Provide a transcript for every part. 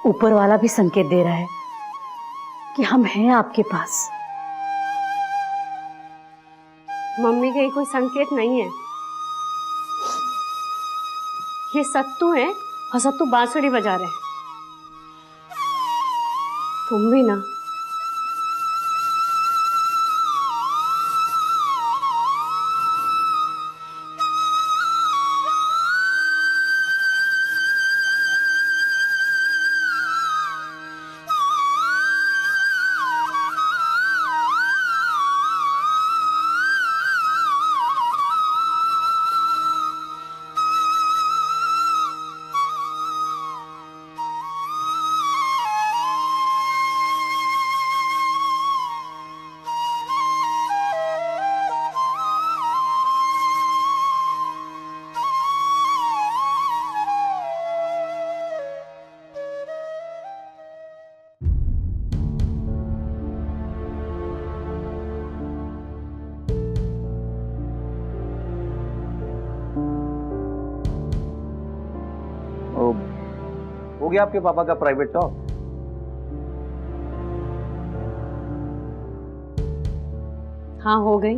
ऊपर वाला भी संकेत दे रहा है कि हम हैं आपके पास। मम्मी का ये कोई संकेत नहीं है, ये सत्तू है और सत्तू बांसुरी बजा रहे हैं। तुम भी ना। हो गया आपके पापा का प्राइवेट टॉक? हाँ हो गई,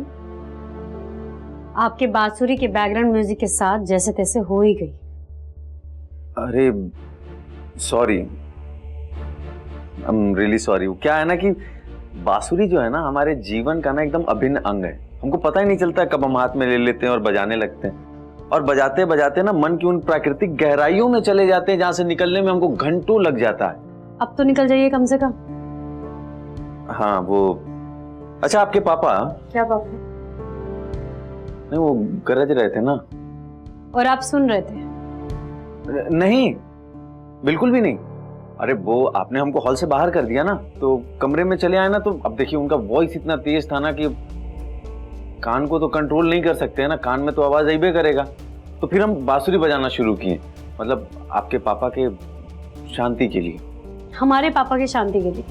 आपके बांसुरी के बैकग्राउंड म्यूजिक के साथ जैसे तैसे हो ही गई। अरे sorry, I am really sorry. क्या है ना कि बांसुरी जो है ना हमारे जीवन का ना एकदम अभिन्न अंग है। हमको पता ही नहीं चलता कब हम हाथ में ले लेते हैं और बजाने लगते हैं, और बजाते बजाते ना मन की उन प्राकृतिक गहराइयों में चले जाते हैं जहां से निकलने में हमको घंटों लग जाता है। अब तो निकल जाइए कम से कम। हाँ वो, अच्छा आपके पापा? क्या पापा? नहीं वो गरज रहे थे ना। और आप सुन रहे थे? नहीं बिल्कुल भी नहीं। अरे वो आपने हमको हॉल से बाहर कर दिया ना, तो कमरे में चले आए ना, तो अब देखिए उनका वॉइस इतना तेज था ना कि कान को तो कंट्रोल नहीं कर सकते हैं ना, कान में तो आवाज आइबे करेगा। तो फिर हम बांसुरी बजाना शुरू किए, मतलब आपके पापा के शांति के लिए। हमारे पापा की शांति के लिए?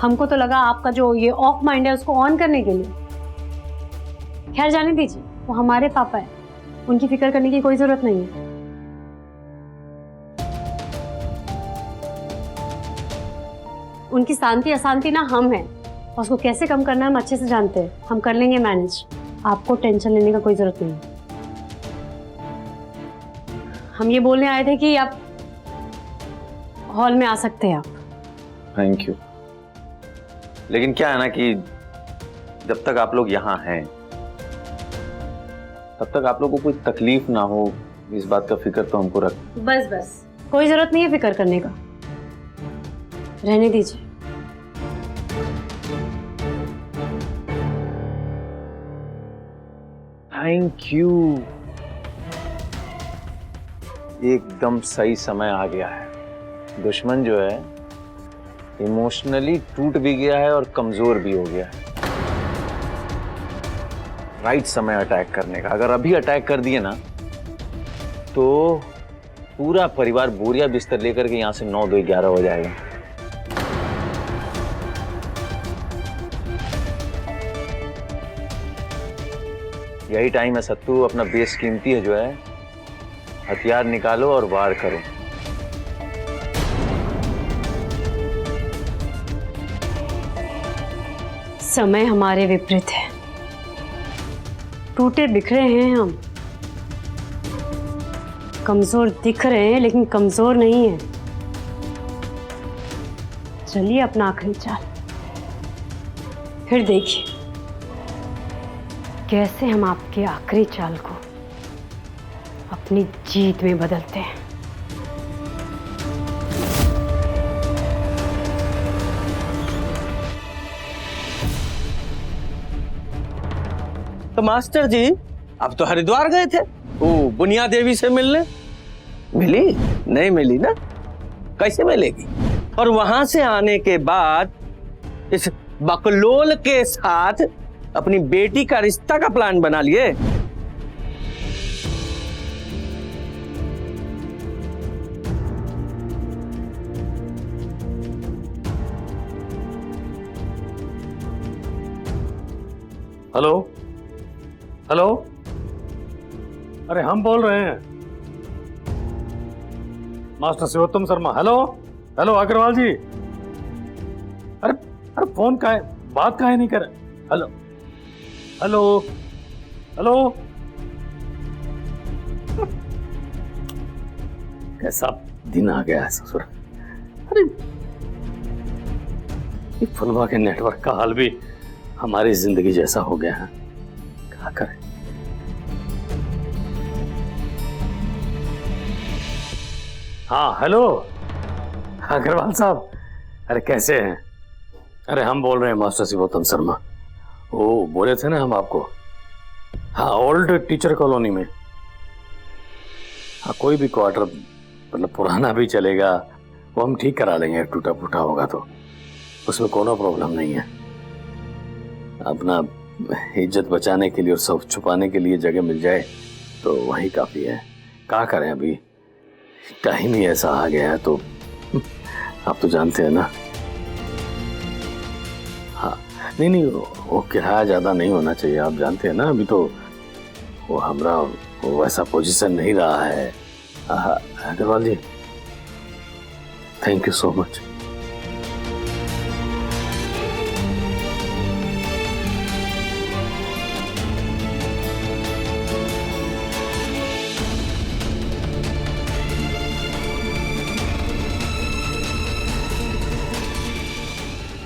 हमको तो लगा आपका जो ये ऑफ माइंड है उसको ऑन करने के लिए। खैर जाने दीजिए, वो हमारे पापा है, उनकी फिक्र करने की कोई जरूरत नहीं है। उनकी शांति अशांति ना हम हैं, और उसको कैसे कम करना है हम अच्छे से जानते हैं। हम कर लेंगे मैनेज, आपको टेंशन लेने का कोई जरूरत नहीं है। हम ये बोलने आए थे कि आप हॉल में आ सकते हैं। आप? Thank you. लेकिन क्या है ना कि जब तक आप लोग यहाँ हैं तब तक आप लोगों को कोई तकलीफ ना हो, इस बात का फिक्र तो हमको रख। बस बस, कोई जरूरत नहीं है फिक्र करने का, रहने दीजिए। Thank you. एकदम सही समय आ गया है। दुश्मन जो है इमोशनली टूट भी गया है और कमजोर भी हो गया है। राइट समय अटैक करने का। अगर अभी अटैक कर दिए ना तो पूरा परिवार बोरिया बिस्तर लेकर के यहां से 9, 2, 11 हो जाएगा। यही टाइम है सत्तू, अपना बेशकीमती है जो है हथियार निकालो और वार करो। समय हमारे विपरीत है, टूटे बिखरे हैं हम, कमजोर दिख रहे हैं लेकिन कमजोर नहीं है। चलिए अपना आखिरी चाल, फिर देखिए कैसे हम आपके आखिरी चाल को अपनी जीत में बदलते हैं। तो मास्टर जी अब तो हरिद्वार गए थे, वो बुनिया देवी से मिलने। मिली? नहीं मिली ना, कैसे मिलेगी? और वहां से आने के बाद इस बकलोल के साथ अपनी बेटी का रिश्ता का प्लान बना लिए। हेलो हेलो, अरे हम बोल रहे हैं। Master Shivottam Sharma. Hello hello Agarwal ji. अरे अरे फोन का है, बात काहे नहीं कर। Hello hello hello. कैसा दिन आ गया है ससुर। अरे ये फुलवा के नेटवर्क का हाल भी हमारी जिंदगी जैसा हो गया है, क्या करें। हाँ हेलो अग्रवाल साहब, अरे कैसे हैं। अरे हम बोल रहे हैं मास्टर शिवोत्तम शर्मा। वो बोले थे ना हम आपको, हाँ ओल्ड टीचर कॉलोनी में। हाँ कोई भी क्वार्टर मतलब पुराना भी चलेगा, वो हम ठीक करा लेंगे, टूटा फूटा होगा तो उसमें कोनो प्रॉब्लम नहीं है। अपना इज्जत बचाने के लिए और सब छुपाने के लिए जगह मिल जाए तो वही काफी है। क्या करें, अभी टाइम ही ऐसा आ गया है, तो आप तो जानते हैं ना। हाँ नहीं वो किराया ज्यादा नहीं होना चाहिए, आप जानते हैं ना। अभी तो वो हमारा वैसा पोजीशन नहीं रहा है। अग्रवाल जी थैंक यू सो मच।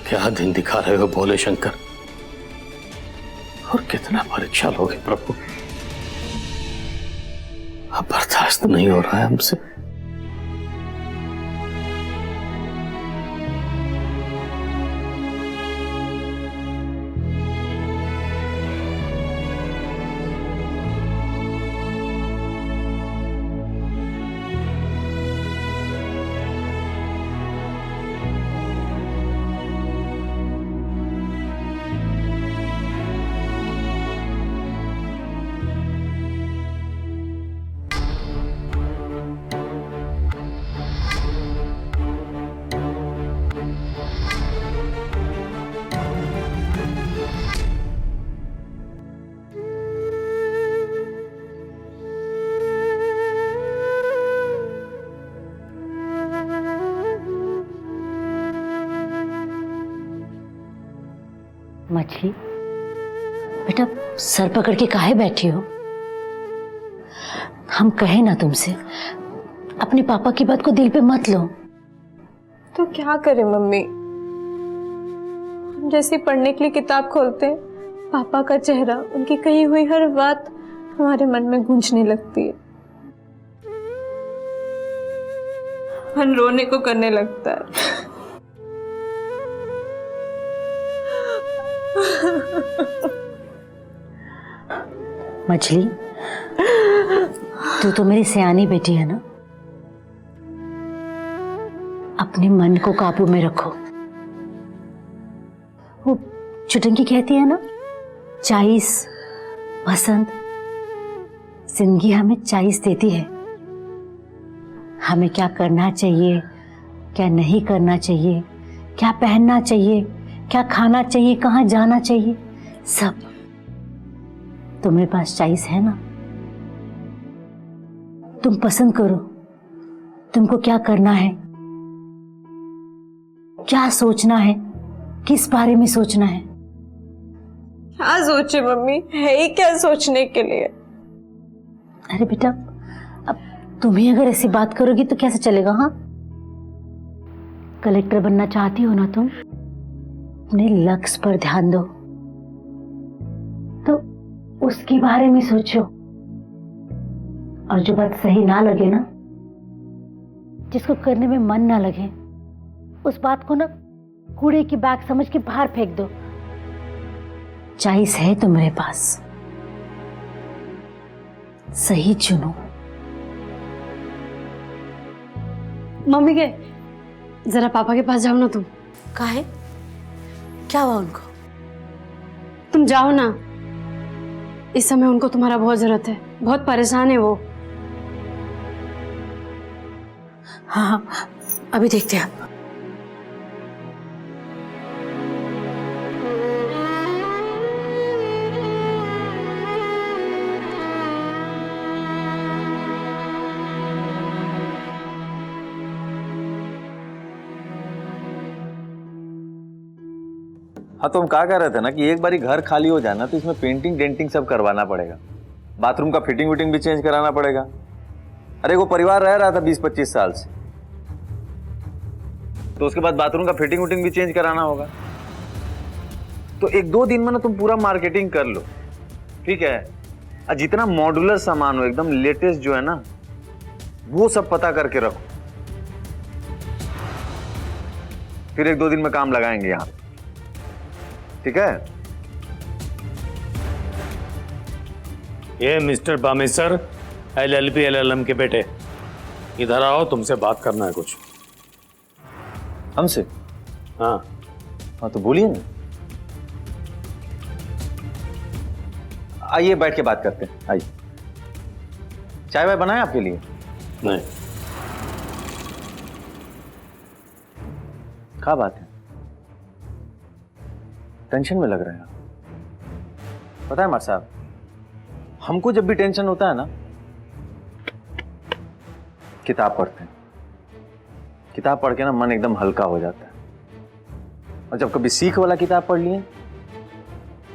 क्या दिन दिखा रहे हो भोले शंकर, और कितना परीक्षा लोगे प्रभु। अब बर्दाश्त नहीं हो रहा है हमसे। मछली बेटा, सर पकड़ के काहे बैठी हो। हम कहे ना तुमसे, अपने पापा की बात को दिल पे मत लो। तो क्या करें मम्मी, हम जैसे पढ़ने के लिए किताब खोलते हैं, पापा का चेहरा, उनकी कही हुई हर बात हमारे मन में गूंजने लगती है। मन रोने को करने लगता है। मछली, तू तो मेरी सयानी बेटी है ना। अपने मन को काबू में रखो। वो चुटंकी कहती है ना, 40 बसंत, जिंदगी हमें 40 देती है। हमें क्या करना चाहिए, क्या नहीं करना चाहिए, क्या पहनना चाहिए, क्या खाना चाहिए, कहाँ जाना चाहिए, सब तुम्हारे पास 40 है ना। तुम पसंद करो, तुमको क्या करना है, क्या सोचना है, किस बारे में सोचना है। क्या सोचे मम्मी, है ही क्या सोचने के लिए। अरे बेटा, अब तुम ही अगर ऐसी बात करोगी तो कैसे चलेगा। हाँ, कलेक्टर बनना चाहती हो ना तुम, अपने लक्ष्य पर ध्यान दो, तो उसके बारे में सोचो। और जो बात सही ना लगे ना, जिसको करने में मन ना लगे, उस बात को ना कूड़े की बैग समझ के बाहर फेंक दो। 40 है तुम्हारे पास, सही चुनो। मम्मी के जरा पापा के पास जाओ ना तुम। काहे, क्या हुआ उनको। तुम जाओ ना, इस समय उनको तुम्हारा बहुत जरूरत है, बहुत परेशान है वो। हाँ हाँ, अभी देखते हैं। हाँ तो हम कहा कर रहे थे ना कि एक बारी घर खाली हो जाए ना तो इसमें पेंटिंग डेंटिंग सब करवाना पड़ेगा, बाथरूम का फिटिंग विटिंग भी चेंज कराना पड़ेगा। अरे वो परिवार रह रहा था 20-25 साल से, तो उसके बाद बाथरूम का फिटिंग विटिंग भी चेंज कराना होगा। तो 1-2 दिन में ना तुम पूरा मार्केटिंग कर लो, ठीक है? और जितना मॉड्यूलर सामान हो एकदम लेटेस्ट जो है ना वो सब पता करके रखो, फिर 1-2 दिन में काम लगाएंगे यहां, ठीक है? ये मिस्टर बामेसर LLB LLM के बेटे, इधर आओ, तुमसे बात करना है कुछ। हमसे? हाँ हाँ तो बोलिए ना। आइए बैठ के बात करते हैं, आइए। चाय वाय बनाए आपके लिए? नहीं। क्या बात है, टेंशन में लग रहे हैं आप? पता है मार साहब, हमको जब भी टेंशन होता है ना किताब पढ़ते हैं, किताब पढ़ के ना मन एकदम हल्का हो जाता है। और जब कभी सीख वाला किताब पढ़ लिए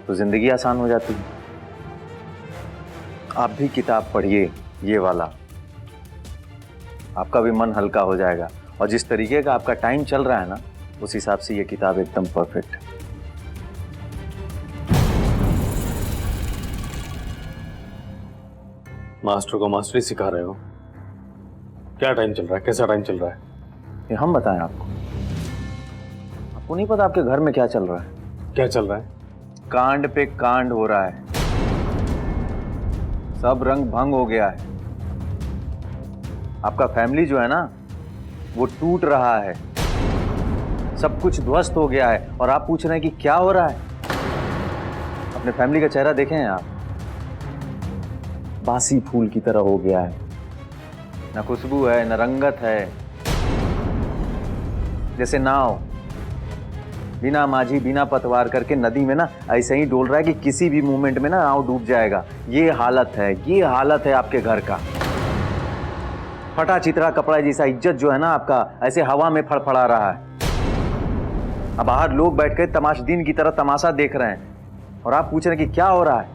तो जिंदगी आसान हो जाती है। आप भी किताब पढ़िए ये वाला, आपका भी मन हल्का हो जाएगा। और जिस तरीके का आपका टाइम चल रहा है ना उस हिसाब से ये किताब एकदम परफेक्ट है। मास्टर को मास्टरी सिखा रहे हो? क्या टाइम चल रहा है, कैसा टाइम चल रहा है? ये हम बताएं आपको? आपको नहीं पता आपके घर में क्या चल रहा है? क्या चल रहा है? कांड पे कांड हो रहा है, सब रंग भंग हो गया है। आपका फैमिली जो है ना वो टूट रहा है, सब कुछ ध्वस्त हो गया है। और आप पूछ रहे हैं कि क्या हो रहा है? अपने फैमिली का चेहरा देखें आप, बासी फूल की तरह हो गया है, ना खुशबू है ना रंगत है। जैसे नाव बिना माझी बिना पतवार करके नदी में ना ऐसे ही डोल रहा है कि किसी भी मोमेंट में ना नाव डूब जाएगा। ये हालत है, ये हालत है आपके घर का। फटा चितरा कपड़ा जैसा इज्जत जो है ना आपका ऐसे हवा में फड़फड़ा रहा है। अब बाहर लोग बैठ कर तमाशदीन की तरह तमाशा देख रहे हैं और आप पूछ रहे हैं कि क्या हो रहा है।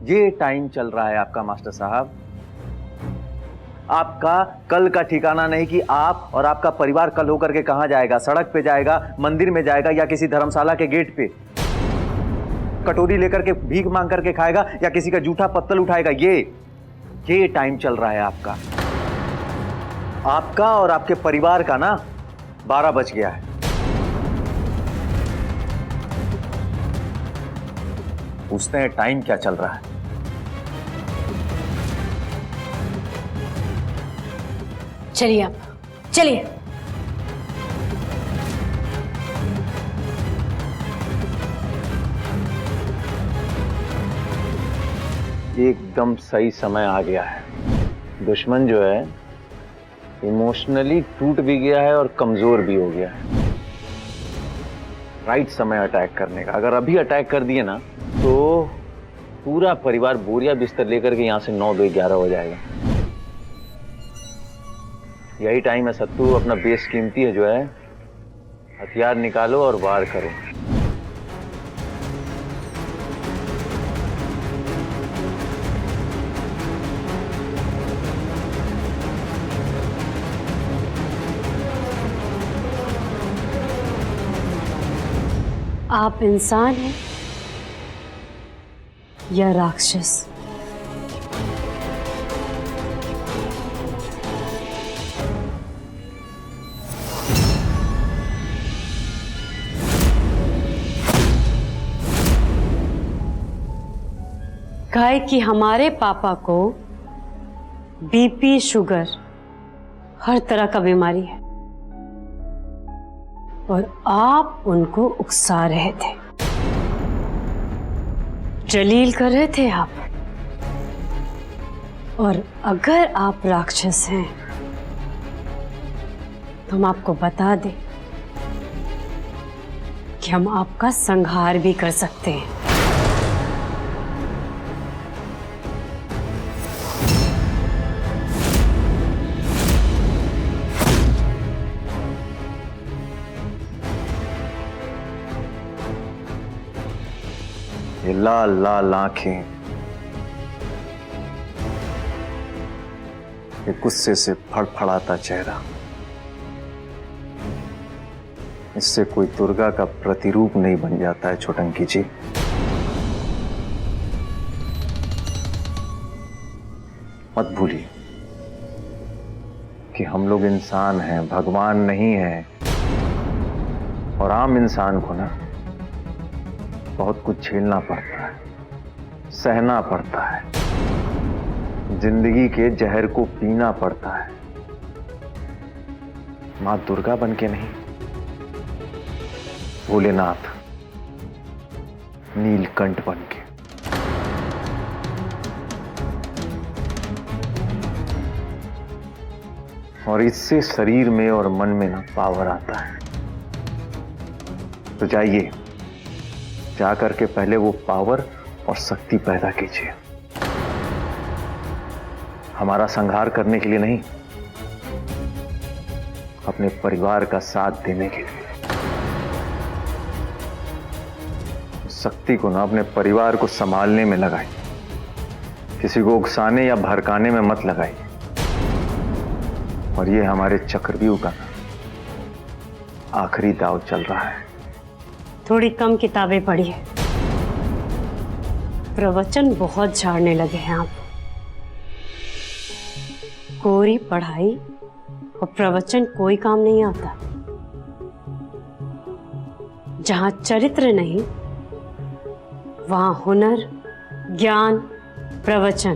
ये टाइम चल रहा है आपका मास्टर साहब। आपका कल का ठिकाना नहीं कि आप और आपका परिवार कल होकर के कहां जाएगा, सड़क पे जाएगा, मंदिर में जाएगा या किसी धर्मशाला के गेट पे कटोरी लेकर के भीख मांग करके खाएगा या किसी का जूठा पत्तल उठाएगा। ये टाइम चल रहा है आपका और आपके परिवार का ना 12 बज गया है। पूछते हैं टाइम क्या चल रहा है? चलिए आप, चलिए। एकदम सही समय आ गया है। दुश्मन जो है इमोशनली टूट भी गया है और कमजोर भी हो गया है। राइट समय अटैक करने का। अगर अभी अटैक कर दिए ना तो पूरा परिवार बोरिया बिस्तर लेकर के यहां से 9-2-11 हो जाएगा। यही टाइम है सत्तू, अपना बेस कीमती है जो है हथियार निकालो और वार करो। आप इंसान हैं या राक्षस? गाय कि हमारे पापा को बीपी, शुगर, हर तरह का बीमारी है और आप उनको उकसा रहे थे, जलील कर रहे थे आप। और अगर आप राक्षस हैं तो हम आपको बता दें कि हम आपका संहार भी कर सकते हैं। ये लाल लाल आंखें, ये गुस्से से फड़फड़ाता चेहरा, इससे कोई दुर्गा का प्रतिरूप नहीं बन जाता है छोटंकी जी। मत भूलिए कि हम लोग इंसान हैं, भगवान नहीं हैं। और आम इंसान को ना बहुत कुछ झेलना पड़ता है, सहना पड़ता है, जिंदगी के जहर को पीना पड़ता है। मां दुर्गा बन के नहीं, भोलेनाथ, नीलकंठ बन के। और इससे शरीर में और मन में ना पावर आता है। तो जाइए, जा करके पहले वो पावर और शक्ति पैदा कीजिए, हमारा संहार करने के लिए नहीं, अपने परिवार का साथ देने के लिए। शक्ति को ना अपने परिवार को संभालने में लगाइए, किसी को उकसाने या भड़काने में मत लगाइए। और ये हमारे चक्रव्यूह का आखिरी दाव चल रहा है। थोड़ी कम किताबें पढ़िए, प्रवचन बहुत झाड़ने लगे हैं आप। कोरी पढ़ाई और प्रवचन कोई काम नहीं आता। जहां चरित्र नहीं, वहां हुनर, ज्ञान, प्रवचन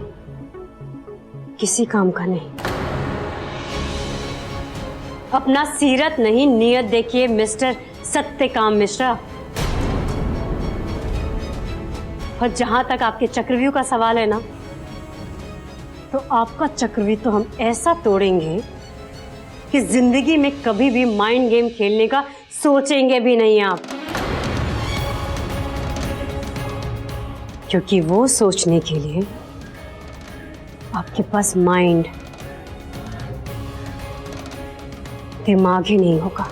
किसी काम का नहीं। अपना सीरत नहीं, नियत देखिए मिस्टर सत्यकाम मिश्रा। और जहां तक आपके चक्रव्यूह का सवाल है ना, तो आपका चक्रव्यूह तो हम ऐसा तोड़ेंगे कि जिंदगी में कभी भी माइंड गेम खेलने का सोचेंगे भी नहीं आप। क्योंकि वो सोचने के लिए आपके पास माइंड, दिमाग ही नहीं होगा।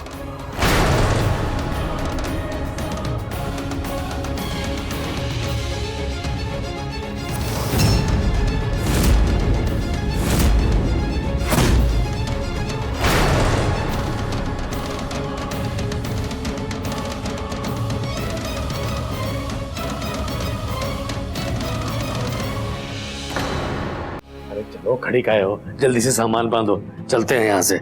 अरे चलो, खड़ी काहे हो? जल्दी से सामान बांधो, चलते हैं यहाँ से।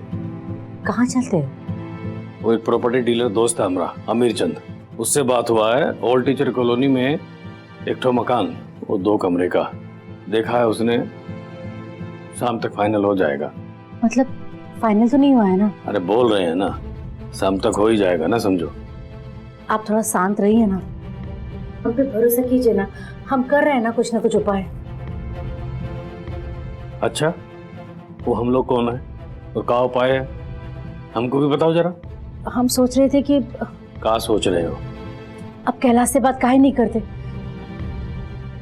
कहाँ चलते हैं? वो एक प्रॉपर्टी डीलर दोस्त है हमारा, अमीर चंद, उससे बात हुआ है। ओल्ड टीचर कॉलोनी में एक ठो मकान, वो 2 कमरे का देखा है उसने। शाम तक फाइनल हो जाएगा। मतलब फाइनल तो नहीं हुआ है ना? अरे बोल रहे हैं ना, शाम तक हो ही जाएगा ना, समझो। आप थोड़ा शांत रहिए ना, हम पे भरोसा कीजिए ना, हम कर रहे हैं ना कुछ उपाय। अच्छा, वो हम लोग कौन है और क्या उपाय है, हमको भी बताओ जरा। हम सोच रहे थे कि क्या सोच रहे हो? अब कैलाश से बात काहे नहीं करते?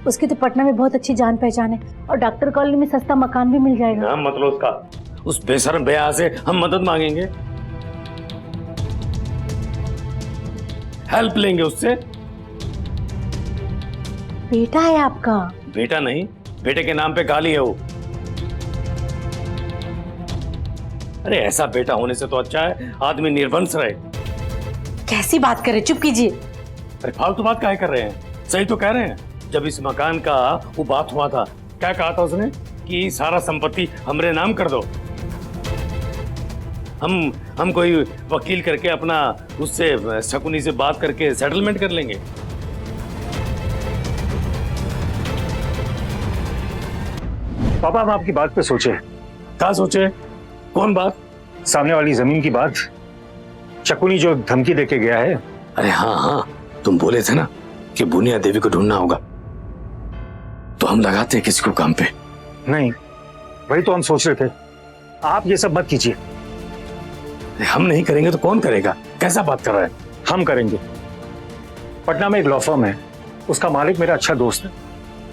उसकी तो पटना में बहुत अच्छी जान पहचान है और डॉक्टर कॉलोनी में सस्ता मकान भी मिल जाएगा। हाँ, मतलब उसका, उस बेशर्म बेया से हम मदद मांगेंगे, हेल्प लेंगे उससे। बेटा है आपका? बेटा नहीं, बेटे के नाम पे गाली है वो। अरे ऐसा बेटा होने से तो अच्छा है आदमी निर्वंश रहे। कैसी बात कर रहे, चुप कीजिए। अरे फालतू बात काहे कर रहे हैं, सही तो कह रहे हैं। जब इस मकान का वो बात हुआ था, क्या कहा था उसने कि सारा संपत्ति हमरे नाम कर दो। हम कोई वकील करके अपना उससे शकुनी से बात करके सेटलमेंट कर लेंगे। पापा, हम आपकी बात पे सोचे। क्या सोचे? कौन बात? सामने वाली जमीन की बात। शकुनी जो धमकी देके गया है। अरे हाँ, तुम बोले थे ना कि बुनिया देवी को ढूंढना होगा, तो हम लगाते हैं किसी को काम पे। नहीं, वही तो हम सोच रहे थे। आप ये सब मत कीजिए। हम नहीं करेंगे तो कौन करेगा? कैसा बात कर रहा है? हम करेंगे। पटना में एक लॉ फर्म है, उसका मालिक मेरा अच्छा दोस्त है।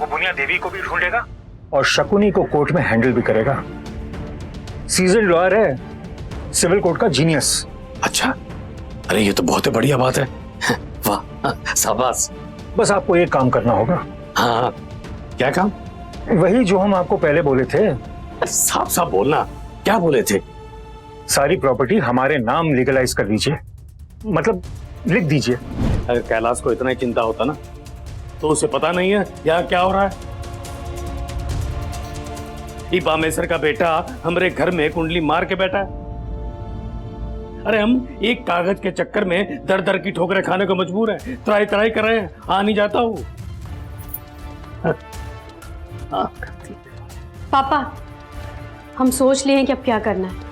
वो बुनिया देवी को भी ढूंढेगा और शकुनी को कोर्ट में हैंडल भी करेगा। सीजन लॉयर है, सिविल कोर्ट का जीनियस। अच्छा, अरे ये तो बहुत ही बढ़िया बात है। वाह, शाबाश। बस आपको एक काम करना होगा। हाँ, क्या काम? वही जो हम आपको पहले बोले थे। साफ साफ बोलना, क्या बोले थे? सारी प्रॉपर्टी हमारे नाम लीगलाइज कर दीजिए, मतलब लिख दीजिए। अगर कैलाश को इतना ही चिंता होता ना तो उसे पता नहीं है यहाँ क्या हो रहा है। ये बामेश्वर का बेटा हमारे घर में कुंडली मार के बैठा है। अरे हम एक कागज के चक्कर में दर दर की ठोकरें खाने को मजबूर है, त्राई त्राई कर रहे हैं, आ नहीं जाता हूँ। पापा, हम सोच लिए हैं कि अब क्या करना है।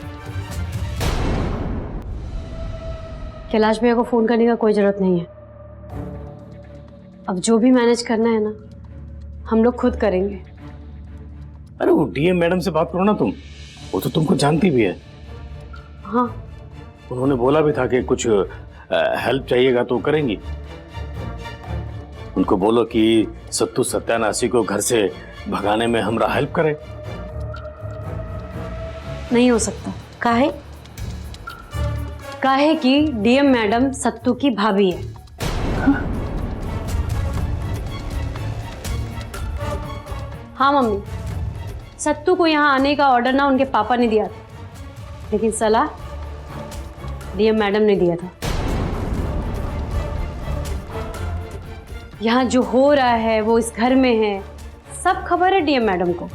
कैलाश भैया को फोन करने का कोई जरूरत नहीं है। अब जो भी मैनेज करना है ना, हम लोग खुद करेंगे। अरे वो डीएम मैडम से बात करो ना तुम, वो तो तुमको जानती भी है। हाँ, उन्होंने बोला भी था कि कुछ हेल्प चाहिएगा तो करेंगी। उनको बोलो कि सत्तू सत्यानाशी को घर से भगाने में हमरा हेल्प करे। नहीं हो सकता। काहे? काहे कि डीएम मैडम सत्तू की भाभी है। हाँ मम्मी, सत्तू को यहाँ आने का ऑर्डर ना उनके पापा ने दिया था, लेकिन सलाह डीएम मैडम ने दिया था। यहाँ जो हो रहा है वो इस घर में है, सब खबर है डीएम मैडम को।